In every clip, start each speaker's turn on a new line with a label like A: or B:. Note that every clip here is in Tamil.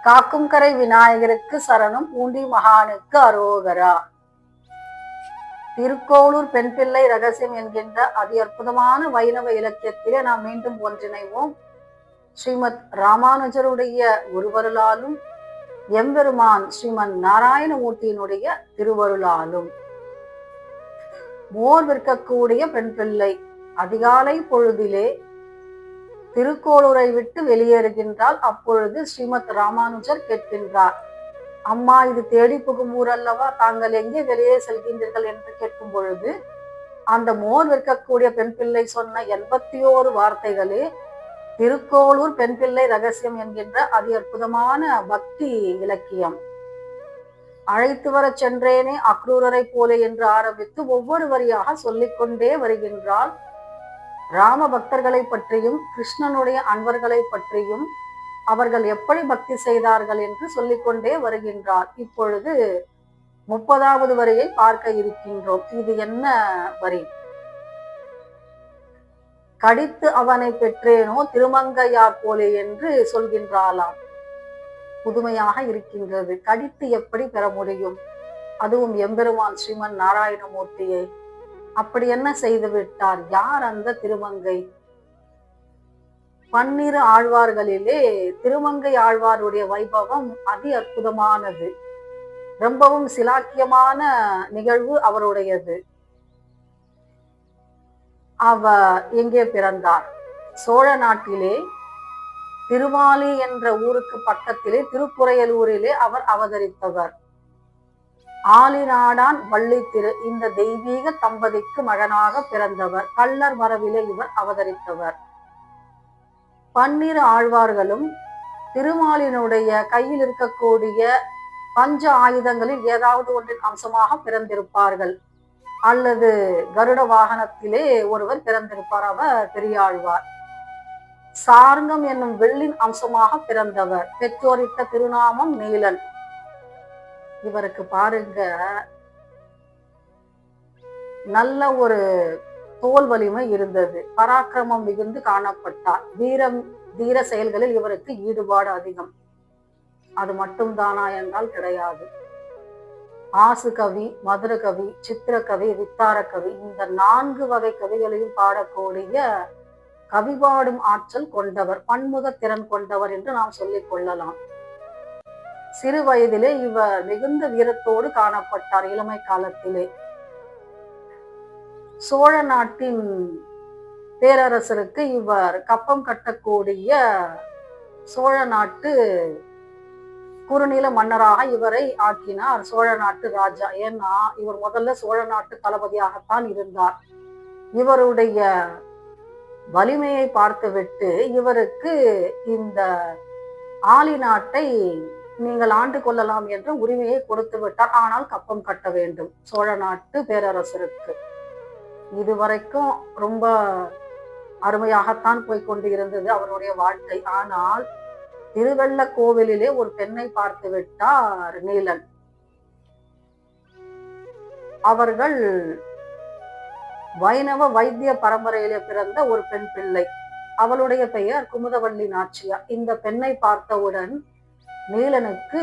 A: காக்கும் கரை விநாயகருக்கு சரணம், பூண்டி மகானுக்கு அரோகரா. திருக்கோளூர் பெண் பிள்ளை ரகசியம் என்கின்ற அதி அற்புதமான வைணவ இலக்கியத்திலே நாம் மீண்டும் ஒன்றிணைவோம். ஸ்ரீமத் ராமானுஜருடைய குருவருளாலும் எம்பெருமான் ஸ்ரீமன் நாராயணமூர்த்தியினுடைய திருவருளாலும் மோர் விற்கக்கூடிய பெண் பிள்ளை அதிகாலை பொழுதிலே திருக்கோளூரை விட்டு வெளியேறுகின்றால். அப்பொழுது ஸ்ரீமத் ராமானுஜர் கேட்கின்றார், அம்மா இது தேடி புகும் ஊர் அல்லவா, தாங்கள் எங்கே வெளியே செல்கின்றீர்கள் என்று கேட்கும் பொழுது அந்த மோர் விற்கக்கூடிய பெண் பிள்ளை சொன்ன 81 வார்த்தைகளே திருக்கோளூர் பெண் பிள்ளை ரகசியம் என்கின்ற அதி அற்புதமான பக்தி இலக்கியம். அழைத்து வர சென்றேனே அக்ரூரரை போல என்று ஆரம்பித்து ஒவ்வொரு வரியாக சொல்லிக்கொண்டே வருகின்றாள். ராம பக்தர்களை பற்றியும் கிருஷ்ணனுடைய அன்பர்களை பற்றியும் அவர்கள் எப்படி பக்தி செய்தார்கள் என்று சொல்லிக்கொண்டே வருகின்றார். இப்பொழுது 30வது வரியை பார்க்க இருக்கின்றோம். இது என்ன வரி? கடித்து அவனை பெற்றேனோ திருமங்கையார் போலே என்று சொல்கின்றாளாம். புதுமையாக இருக்கின்றது. கடித்து எப்படி பெற முடியும்? அதுவும் எம்பெருமான் ஸ்ரீமன் நாராயணமூர்த்தியை. அப்படி என்ன செய்து விட்டார்? யார் அந்த திருமங்கை? 12 ஆழ்வார்களிலே திருமங்கை ஆழ்வாருடைய வைபவம் அதி அற்புதமானது. ரொம்பவும் சிலாக்கியமான நிகழ்வு அவருடையது. அவர் எங்கே பிறந்தார்? சோழ நாட்டிலே திருமாலி என்ற ஊருக்கு பக்கத்திலே திருப்புறையலூரிலே அவர் அவதரித்தவர். ஆலிநாடான் வள்ளி திரு இந்த தெய்வீக தம்பதிக்கு மகனாக பிறந்தவர். கள்ளர் மரபிலே இவர் அவதரித்தவர். 12 ஆழ்வார்களும் திருமாலினுடைய கையில் இருக்கக்கூடிய பஞ்ச ஆயுதங்களில் ஏதாவது ஒன்றின் அம்சமாக பிறந்திருப்பார்கள், அல்லது கருட வாகனத்திலே ஒருவர் பிறந்திருப்பார். அவர் பெரியாழ்வார். சார்ங்கம் என்னும் வெள்ளின் அம்சமாக பிறந்தவர். பெற்றோரிட்ட திருநாமம் நீலன். இவருக்கு பாருங்க, நல்ல ஒரு தோல் வலிமை இருந்தது. பராக்கிரமம் மிகுந்து காணப்பட்டார். தீர செயல்களில் இவருக்கு ஈடுபாடு அதிகம். அது மட்டும் தானா என்றால் கிடையாது. ஆசு கவி, மதுர கவி, சித்திர கவி, வித்தார கவி, இந்த 4 வகை கவிகளையும் பாடக்கூடிய கவி பாடும் ஆற்றல் கொண்டவர், பன்முக திறன் கொண்டவர் என்று நாம் சொல்லிக் கொள்ளலாம். சிறு வயதிலே இவர் மிகுந்த வீரத்தோடு காணப்பட்டார். இளமை காலத்திலே சோழ நாட்டின் பேரரசருக்கு இவர் கப்பம் கட்டக்கூடிய சோழ நாட்டு குறுநில மன்னராக இவரை ஆக்கினார் சோழ நாட்டு ராஜா. ஏன்னா இவர் முதல்ல சோழ நாட்டு தளபதியாகத்தான் இருந்தார். இவருடைய வலிமையை பார்த்துவிட்டு இவருக்கு இந்த ஆலி நாட்டை நீங்கள் ஆண்டு கொள்ளலாம் என்ற உரிமையை கொடுத்து விட்டார். ஆனால் கப்பம் கட்ட வேண்டும் சோழ நாட்டு பேரரசருக்கு. இதுவரைக்கும் ரொம்ப அருமையாகத்தான் போய்கொண்டு இருந்தது அவருடைய வாழ்க்கை. ஆனால் திருவெள்ள கோவிலிலே ஒரு பெண்ணை பார்த்து விட்டார் நீலன். அவர்கள் வைணவ வைத்திய பரம்பரையிலே பிறந்த ஒரு பெண் பிள்ளை. அவளுடைய பெயர் குமுதவள்ளி நாச்சியார். இந்த பெண்ணை பார்த்தவுடன் நீலனுக்கு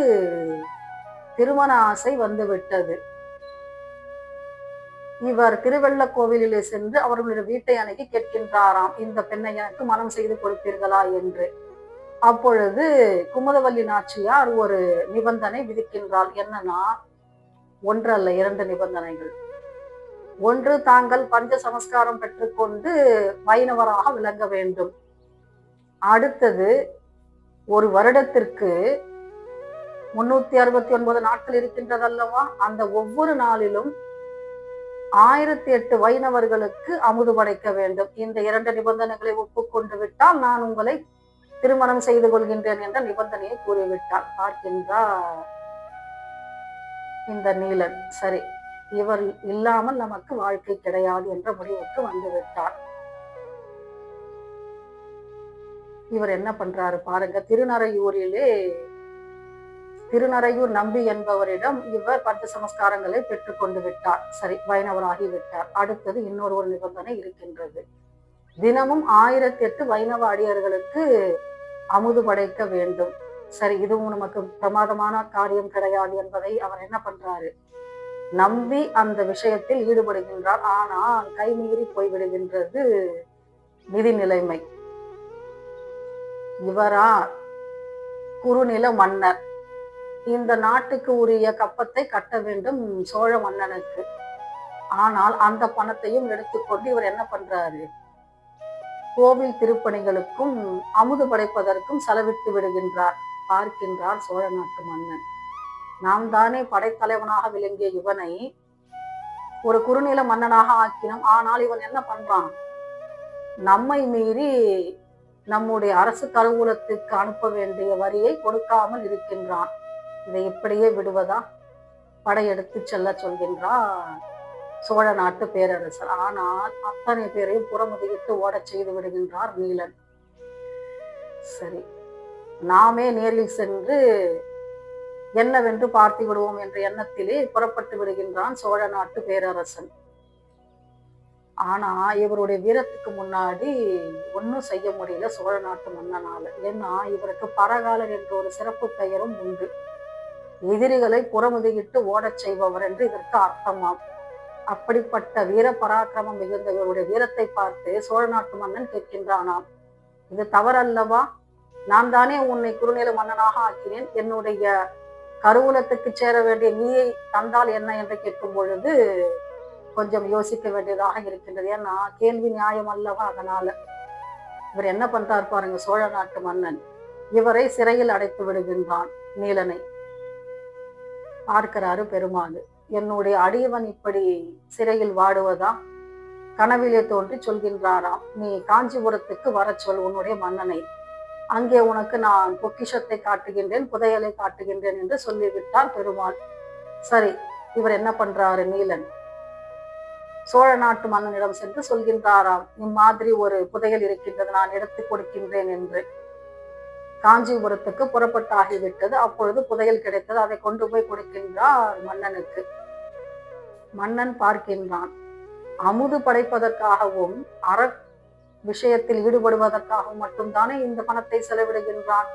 A: திருமண ஆசை வந்துவிட்டது. இவர் திருவெள்ள கோவிலிலே சென்று அவர்களுடைய வீட்டை அணுகி கேட்கின்றாராம், இந்த பெண்ணை எனக்கு மனம் செய்து கொடுப்பீர்களா என்று. அப்பொழுது குமுதவள்ளி நாச்சியார் ஒரு நிபந்தனை விதிக்கின்றாள். என்னன்னா, 1 அல்ல 2 நிபந்தனைகள். 1, தாங்கள் பஞ்ச சமஸ்காரம் பெற்றுக்கொண்டு வைணவராக விளங்க வேண்டும். அடுத்தது, ஒரு வருடத்திற்கு 369 நாட்கள் இருக்கின்றதல்லவா, அந்த ஒவ்வொரு நாளிலும் 1008 வைணவர்களுக்கு அமுது படைக்க வேண்டும். இந்த 2 நிபந்தனைகளை ஒப்புக்கொண்டு விட்டால் நான் உங்களை திருமணம் செய்து கொள்கின்றேன் என்ற நிபந்தனையை கூறிவிட்டார். பார்க்கின்றார் இந்த நீலன். சரி, இவர் இல்லாமல் நமக்கு வாழ்க்கை கிடையாது என்ற முடிவுக்கு வந்துவிட்டார். இவர் என்ன பண்றாரு பாருங்க. திருநறையூர் நம்பி என்பவரிடம் இவர் பஞ்ச சமஸ்காரங்களை பெற்றுக்கொண்டு விட்டார். சரி, வைணவராகி விட்டார். அடுத்தது இன்னொரு நிபந்தனை இருக்கின்றது. தினமும் 1008 வைணவ அடியர்களுக்கு அமுது படைக்க வேண்டும். சரி, இதுவும் நமக்கு பிரமாதமான காரியம் கிடையாது என்பதை அவர் என்ன பண்றாரு, நம்பி அந்த விஷயத்தில் ஈடுபடுகின்றார். ஆனால் கைமீறி போய்விடுகின்றது நிதி நிலைமை. இவரா குறுநில மன்னர், இந்த நாட்டுக்கு உரிய கப்பத்தை கட்ட வேண்டும் சோழ மன்னனுக்கு. ஆனால் அந்த பணத்தையும் எடுத்துக்கொண்டு இவர் என்ன பண்றாரு, கோவில் திருப்பணிகளுக்கும் அமுது படைப்பதற்கும் செலவிட்டு விடுகின்றார். பார்க்கின்றார் சோழ நாட்டு மன்னன், நாம் தானே படைத்தலைவனாக விளங்கிய இவனை ஒரு குறுநில மன்னனாக ஆக்கினோம். ஆனால் இவன் என்ன பண்றான், நம்மை மீறி நம்முடைய அரசு கருவூலத்துக்கு அனுப்ப வேண்டிய வரியை கொடுக்காமல் இருக்கின்றான். இதை இப்படியே விடுவதா, படையெடுத்து செல்ல சொல்கின்றார் சோழ நாட்டு பேரரசர். ஆனால் அத்தனை பேரையும் புறமுதுகிட்டு ஓடச் செய்து விடுகின்றார் நீலன். சரி, நாமே நேரில் சென்று என்னவென்று பார்த்து விடுவோம் என்ற எண்ணத்திலே புறப்பட்டு விடுகின்றான் சோழ நாட்டு பேரரசன். ஆனா இவருடைய வீரத்துக்கு முன்னாடி ஒன்னும் செய்ய முடியல சோழ நாட்டு மன்னனால. ஏன்னா இவருக்கு பரகாலர் என்ற ஒரு சிறப்பு பெயரும் உண்டு. எதிரிகளை புறமுதுகிட்டு ஓடச் செய்பவர் என்று இதற்கு அர்த்தமாம். அப்படிப்பட்ட வீர பராக்கிரமம் மிகுந்த இவருடைய வீரத்தை பார்த்து சோழ நாட்டு மன்னன் கேட்கின்றானாம், இது தவறல்லவா? நான் தானே உன்னை குறுநில மன்னனாக ஆக்கினேன், என்னுடைய கருவூலத்துக்கு சேர வேண்டிய நீயை தந்தால் என்ன என்று கேட்கும் பொழுது கொஞ்சம் யோசிக்க வேண்டியதாக இருக்கின்றது. ஏன்னா கேள்வி நியாயம் அல்லவா. அதனால இவர் என்ன பண்றார் பாருங்க, சோழ நாட்டு மன்னன் இவரை சிறையில் அடைத்து விடுகின்றான் நீலனை. பார்க்கிறாரு பெருமாள், என்னுடைய அடியவன் இப்படி சிறையில் வாடுவதா? கனவிலே தோன்றி சொல்கின்றாராம், நீ காஞ்சிபுரத்துக்கு வர சொல் உன்னுடைய மன்னனை, அங்கே உனக்கு நான் பொக்கிஷத்தை காட்டுகின்றேன், புதையலை காட்டுகின்றேன் என்று சொல்லிவிட்டார் பெருமாள். சரி, இவர் என்ன பண்றாரு நீலன், சோழ நாட்டு மன்னனிடம் சென்று சொல்கின்றாராம், இம்மாதிரி ஒரு புதையல் இருக்கின்றது, நான் எடுத்து கொடுக்கின்றேன் என்று. காஞ்சிபுரத்துக்கு புறப்பட்டாகிவிட்டது. அப்பொழுது புதையல் கிடைத்தது. அதை கொண்டு போய் கொடுக்கின்றார் மன்னனுக்கு. மன்னன் பார்க்கின்றான், அமுது படைப்பதற்காகவும் அற விஷயத்தில் ஈடுபடுவதற்காகவும் மட்டும்தானே இந்த பணத்தை செலவிடுகின்றான்.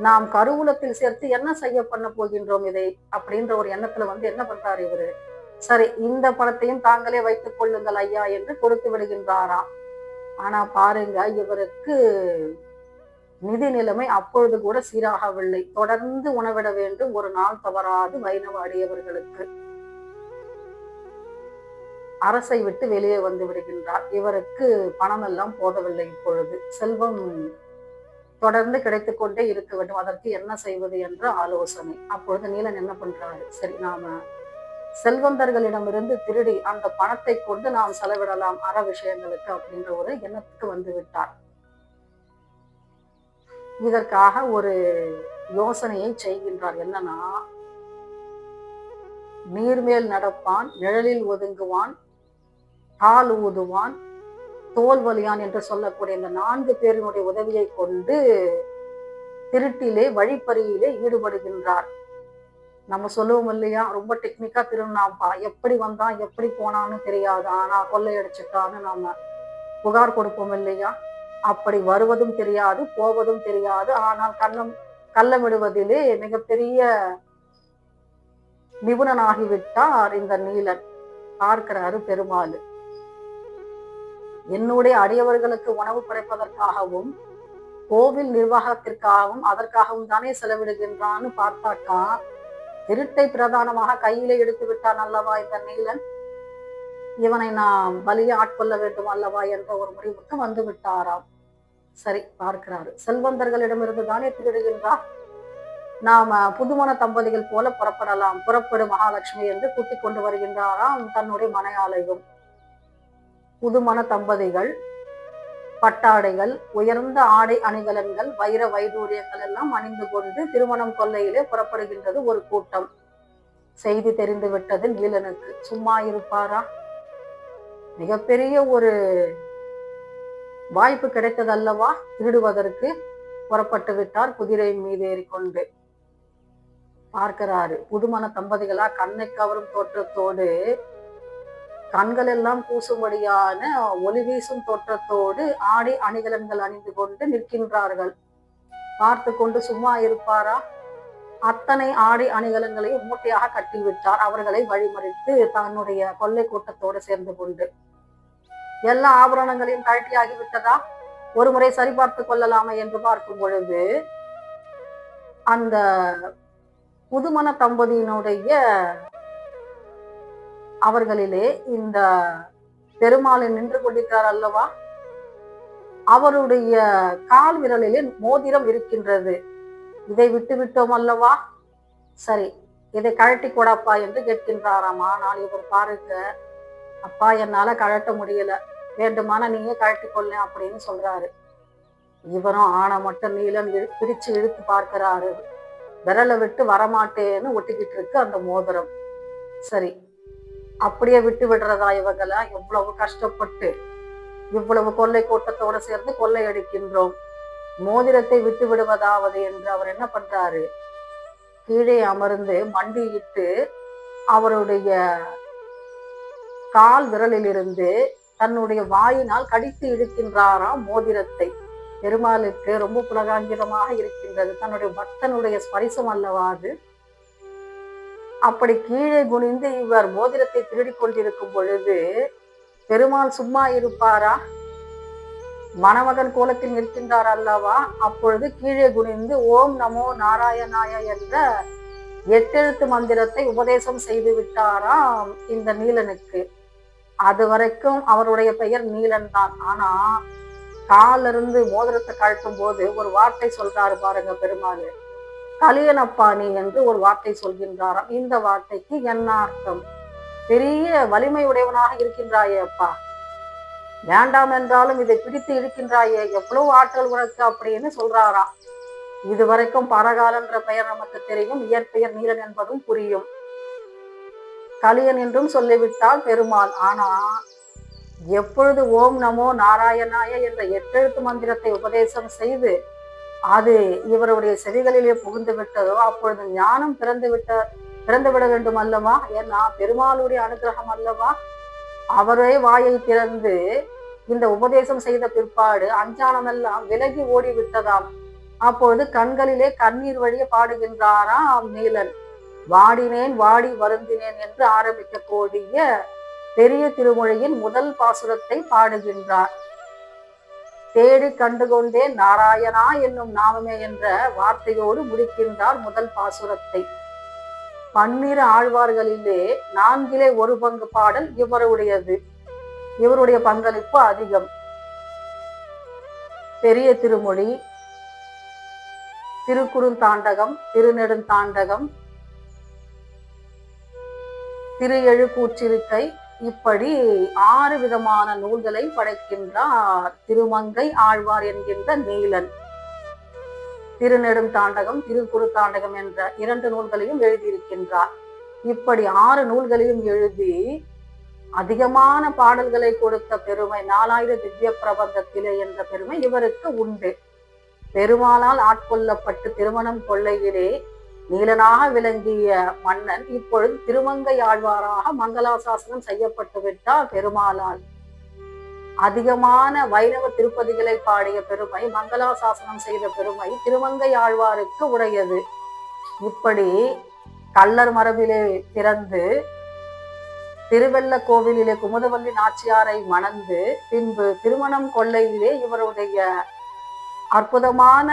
A: நாம் கருவூலத்தில் சேர்த்து என்ன செய்ய பண்ண போகின்றோம் இதை அப்படின்ற ஒரு எண்ணத்துல என்ன பண்றாரு இவரு, சரி இந்த பணத்தையும் தாங்களே வைத்துக் கொள்ளுங்கள் ஐயா என்று கொடுத்து விடுகின்றாராம். ஆனா பாருங்க, இவருக்கு நிதி நிலைமை அப்பொழுது கூட சீராகவில்லை. தொடர்ந்து உணவிட வேண்டும், ஒரு நாள் தவறாது வைணவ அடியவர்களுக்கு. அரசை விட்டு வெளியே வந்து விடுகின்றார். இவருக்கு பணம் எல்லாம் போதவில்லை. இப்பொழுது செல்வம் தொடர்ந்து கிடைத்துக் கொண்டே இருக்க வேண்டும். அதற்கு என்ன செய்வது என்ற ஆலோசனை. அப்பொழுது நீலன் என்ன பண்றாரு, சரி நாம செல்வந்தர்களிடமிருந்து திருடி அந்த பணத்தை கொண்டு நாம் செலவிடலாம் அற விஷயங்களுக்கு அப்படின்ற ஒரு எண்ணத்துக்கு வந்து விட்டார். இதற்காக ஒரு யோசனையை செய்கின்றார். என்னன்னா, நீர்மேல் நடப்பான், நிழலில் ஒதுங்குவான், தாள் ஊதுவான், தோல் வலியான் என்று சொல்லக்கூடிய இந்த 4 பேரினுடைய உதவியை கொண்டு திருட்டிலே வழிப்பறியிலே ஈடுபடுகின்றார். நம்ம சொல்லுவோம் இல்லையா, ரொம்ப டெக்னிக்கா திருநாம்பா, எப்படி வந்தான் எப்படி போனான்னு தெரியாது, ஆனா கொள்ளையடிச்சுட்டான்னு நாம புகார் கொடுப்போம் இல்லையா. அப்படி வருவதும் தெரியாது, போவதும் தெரியாது, ஆனால் கள்ளமிடுவதிலே மிகப்பெரிய நிபுணனாகிவிட்டார் இந்த நீலன். பார்க்கிறாரு பெருமாள், என்னுடைய அடியவர்களுக்கு உணவு படைப்பதற்காகவும் கோவில் நிர்வாகத்திற்காகவும் அதற்காகவும் தானே செலவிடுகின்றான்னு பார்த்தாக்கா, திருட்டை பிரதானமாக கையிலே எடுத்து விட்டான் அல்லவா இந்த நீலன். இவனை நாம் பலியை ஆட்கொள்ள வேண்டும் அல்லவா என்ற ஒரு முடிவுக்கு வந்து விட்டாராம். சரி, பார்க்கிறாரு, செல்வந்தர்களிடமிருந்து தானே திருடுகின்றார், நாம புதுமண தம்பதிகள் போல புறப்படலாம், புறப்படு மகாலட்சுமி என்று கூட்டிக் கொண்டு வருகின்றாராம் தன்னுடைய மனையாளையும். புதுமண தம்பதிகள் பட்டாடைகள், உயர்ந்த ஆடை அணிகலன்கள், வைர வைடூரியங்கள் எல்லாம் அணிந்து கொண்டு திருமணம் கொல்லையிலே புறப்படுகின்றது ஒரு கூட்டம். செய்தி தெரிந்து விட்டது நீலனுக்கு. சும்மா இருப்பாரா? மிகப்பெரிய ஒரு வாய்ப்பு கிடைத்தது அல்லவா திருடுவதற்கு. புறப்பட்டு விட்டார் குதிரையின் மீது ஏறிக்கொண்டு. பார்க்கிறாரு, புதுமண தம்பதிகளா கண்ணை கவரும் தோற்றத்தோடு, கண்கள் எல்லாம் கூசும்படியான ஒளி வீசும் தோற்றத்தோடு ஆடை அணிகலன்கள் அணிந்து கொண்டு நிற்கின்றார்கள். பார்த்து கொண்டு சும்மா இருப்பாரா? அத்தனை ஆடை அணிகலங்களையும் மூட்டையாக கட்டிவிட்டார். அவர்களை வழிமறித்து தன்னுடைய கொள்ளை கூட்டத்தோடு சேர்ந்து கொண்டு எல்லா ஆபரணங்களையும் கழட்டியாகிவிட்டதா? ஒரு முறை சரிபார்த்து கொள்ளலாமே என்று பார்க்கும் பொழுது அந்த புதுமண தம்பதியினுடைய அவர்களிலே இந்த பெருமாளை நின்று கொண்டிருக்கிறார் அல்லவா, அவருடைய கால் விரலிலே மோதிரம் இருக்கின்றது. இதை விட்டு விட்டோம் அல்லவா, சரி இதை கழட்டி கொடப்பா என்று கேட்கின்றாராம். ஆனால் இவர் பாருங்க, அப்பா என்னால கழட்ட முடியல, வேண்டுமான நீயே கழட்டி கொள்ள அப்படின்னு சொல்றாரு. இவரும் ஆனா மட்டும் நீலன் பிடிச்சு இழுத்து பார்க்கிறாரு. விரலை விட்டு வரமாட்டேன்னு ஒட்டிக்கிட்டு இருக்கு அந்த மோதிரம். சரி அப்படியே விட்டு விடுறதா இவங்களா? எவ்வளவு கஷ்டப்பட்டு இவ்வளவு கொள்ளை கூட்டத்தோடு சேர்ந்து கொள்ளை அடிக்கின்றோம், மோதிரத்தை விட்டு விடுவதாவது என்று அவர் என்ன பண்றாரு, கீழே அமர்ந்து மண்டியிட்டு அவருடைய கால் விரலிலிருந்து தன்னுடைய வாயினால் கடித்து இழுக்கின்றாராம் மோதிரத்தை. பெருமாளுக்கு ரொம்ப புலகாங்கிதமாக இருக்கின்றது, தன்னுடைய பக்தனுடைய ஸ்பரிசம் அல்லவா அது. அப்படி கீழே குனிந்து இவர் மோதிரத்தை திருடி கொண்டிருக்கும் பொழுது பெருமாள் சும்மா இருப்பாரா? மணமகன் கோலத்தில் நிற்கின்றார் அல்லவா, அப்பொழுது கீழே குனிந்து ஓம் நமோ நாராயணாய என்ற 8 எழுத்து மந்திரத்தை உபதேசம் செய்து விட்டாராம் இந்த நீலனுக்கு. அது வரைக்கும் அவருடைய பெயர் நீலன் தான். ஆனா காலில் இருந்து மோதிரத்தை கழட்டும் போது ஒரு வார்த்தை சொல்றாரு பாருங்க பெருமாள், கலியனப்பா நீ என்று ஒரு வார்த்தை சொல்கின்றாராம். இந்த வார்த்தைக்கு என்ன அர்த்தம், பெரிய வலிமை உடையவனாக இருக்கின்றாயே அப்பா, வேண்டாம் என்றாலும் இதை பிடித்து இழுக்கின்றாயே, எவ்வளவு ஆற்றல் உனக்கு அப்படின்னு சொல்றாராம். இதுவரைக்கும் பரகாலன் என்ற பெயர் நமக்கு தெரியும், இயற்பெயர் நீலன் என்பதும் புரியும். கலியன் என்றும் சொல்லிவிட்டால் பெருமாள். ஆனா எப்பொழுது ஓம் நமோ நாராயணாய என்ற 8 எழுத்து மந்திரத்தை உபதேசம் செய்து அது இவருடைய செவிகளிலே புகுந்து விட்டதோ அப்பொழுது ஞானம் பிறந்து விட வேண்டும் அல்லவா. ஏன்னா பெருமாளுடைய அனுகிரகம் அல்லவா. அவரே வாயை திறந்து இந்த உபதேசம் செய்த பிற்பாடு அஞ்ஞானமெல்லாம் விலகி ஓடி விட்டதாம். அப்பொழுது கண்களிலே கண்ணீர் வழிய பாடுகின்றாராம் நீலன். வாடினேன் வாடி வருந்தினேன் என்று ஆரம்பிக்கக்கூடிய பெரிய திருமொழியின் முதல் பாசுரத்தை பாடுகின்றார். தேடி கண்டுகொண்டேன் நாராயணா என்னும் நாமமே என்ற வார்த்தையோடு முடிக்கின்றார் முதல் பாசுரத்தை. 12 ஆழ்வார்களிலே 4 ஒரு பங்கு பாடல் இவருடையது. இவருடைய பங்களிப்பு அதிகம். பெரிய திருமொழி, திருக்குறுந்தாண்டகம், திருநெடுந்தாண்டகம், திரு எழுக்கூற்றிருக்கை, இப்படி 6 விதமான நூல்களை படைக்கின்றார் திருமங்கை ஆழ்வார் என்கின்ற நீலன். திருநெடுந்தாண்டகம், திருக்குறுந்தாண்டகம் என்ற 2 நூல்களையும் எழுதியிருக்கின்றார். இப்படி 6 நூல்களையும் எழுதி அதிகமான பாடல்களை கொடுத்த பெருமை 4000 திவ்ய பிரபந்தத்திலே என்ற பெருமை இவருக்கு உண்டு. பெருமாளால் ஆட்கொள்ளப்பட்டு திருமணம் கொள்ளையிலே நீலனாக விளங்கிய மன்னன் இப்பொழுது திருமங்கை ஆழ்வாராக மங்களாசாசனம் செய்யப்பட்டு விட்டார் பெருமாளால். அதிகமான வைணவ திருப்பதிகளை பாடிய பெருமை, மங்களாசாசனம் செய்த பெருமை திருமங்கை ஆழ்வாருக்கு உடையது. இப்படி கள்ளர் மரபிலே பிறந்து திருவெல்ல கோவிலிலே குமுதவல்லி நாச்சியாரை மணந்து பின்பு திருமணம் கொள்ளையிலே இவருடைய அற்புதமான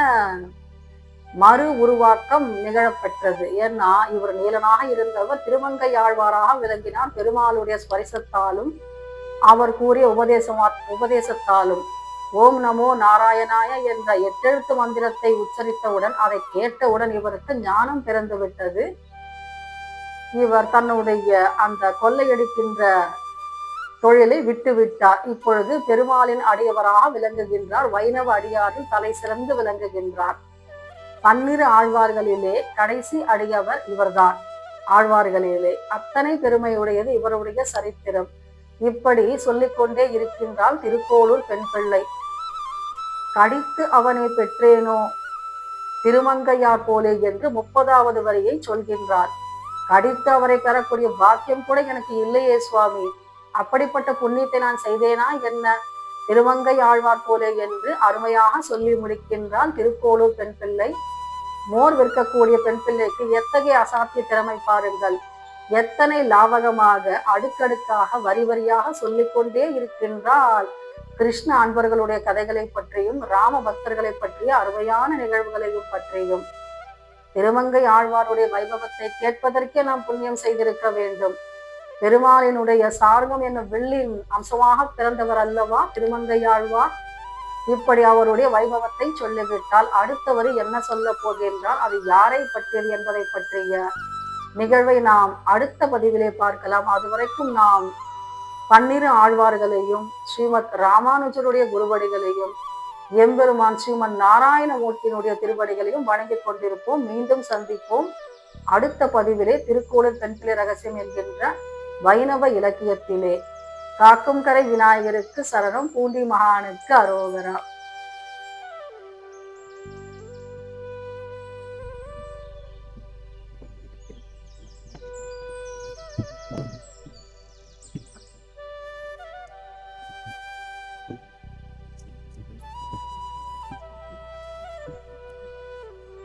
A: மறு உருவாக்கம் நிகழப்பெற்றது. ஏன்னா இவர் நீலனாக இருந்தவர் திருமங்கை ஆழ்வாராக விளங்கினார். பெருமாளுடைய ஸ்பரிசத்தாலும் அவர் கூறிய உபதேசத்தாலும் ஓம் நமோ நாராயணாய என்ற 8 எழுத்து மந்திரத்தை உச்சரித்தவுடன் அதை கேட்டவுடன் இவருக்கு ஞானம் பிறந்து விட்டது. இவர் தன்னுடைய அந்த கொள்ளையடிக்கின்ற தொழிலை விட்டு விட்டார். இப்பொழுது பெருமாளின் அடியவராக விளங்குகின்றார். வைணவ அடியாரில் தலை சிறந்து விளங்குகின்றார். 12 ஆழ்வார்களிலே கடைசி அடியவர் இவர்தான். ஆழ்வார்களிலே அத்தனை பெருமையுடையது இவருடைய சரித்திரம். இப்படி சொல்லிக்கொண்டே இருக்கின்றால் திருக்கோளூர் பெண் பிள்ளை. கடித்து அவனை பெற்றேனோ திருமங்கையார் போலே என்று 30வது வரியை சொல்கின்றார். கடித்து அவரை பெறக்கூடிய பாக்கியம் கூட எனக்கு இல்லையே சுவாமி, அப்படிப்பட்ட புண்ணியத்தை நான் செய்தேனா என்ன? திருமங்கை ஆழ்வார் போலே என்று அருமையாக சொல்லி முடிக்கின்றான் திருக்கோளூர் பெண் பிள்ளை. மோர் விற்கக்கூடிய பெண் பிள்ளைக்கு எத்தகைய அசாத்திய திறமை பாருங்கள். எத்தனை லாவகமாக அடுக்கடுக்காக வரி வரியாக சொல்லிக்கொண்டே இருக்கின்றால். கிருஷ்ண அன்பர்களுடைய கதைகளை பற்றியும் ராம பக்தர்களை பற்றிய அருமையான நிகழ்வுகளையும் பற்றியும். திருமங்கை ஆழ்வாருடைய வைபவத்தை கேட்பதற்கே நாம் புண்ணியம் செய்திருக்க வேண்டும். பெருமாளினுடைய சார்கம் என்னும் வெள்ளின் அம்சமாக பிறந்தவர் அல்லவா திருமங்கை ஆழ்வார். இப்படி அவருடைய வைபவத்தை சொல்லிவிட்டால் அடுத்த வரி என்ன சொல்ல போகின்றால் அது யாரை பற்றியது என்பதை பற்றிய நிகழ்வை நாம் அடுத்த பதிவிலே பார்க்கலாம். அதுவரைக்கும் நாம் 12 ஆழ்வார்களையும் ஸ்ரீமத் ராமானுஜருடைய குருவடிகளையும் எம்பெருமான் ஸ்ரீமன் நாராயணமூர்த்தியினுடைய திருவடிகளையும் வணங்கிக் கொண்டிருப்போம். மீண்டும் சந்திப்போம் அடுத்த பதிவிலே. திருக்கோளூர் பெண் பிள்ளை ரகசியம் என்கின்ற வைணவ இலக்கியத்திலே. காக்கும் கரை விநாயகருக்கு சரணம், பூண்டி மகானுக்கு அரோகரா.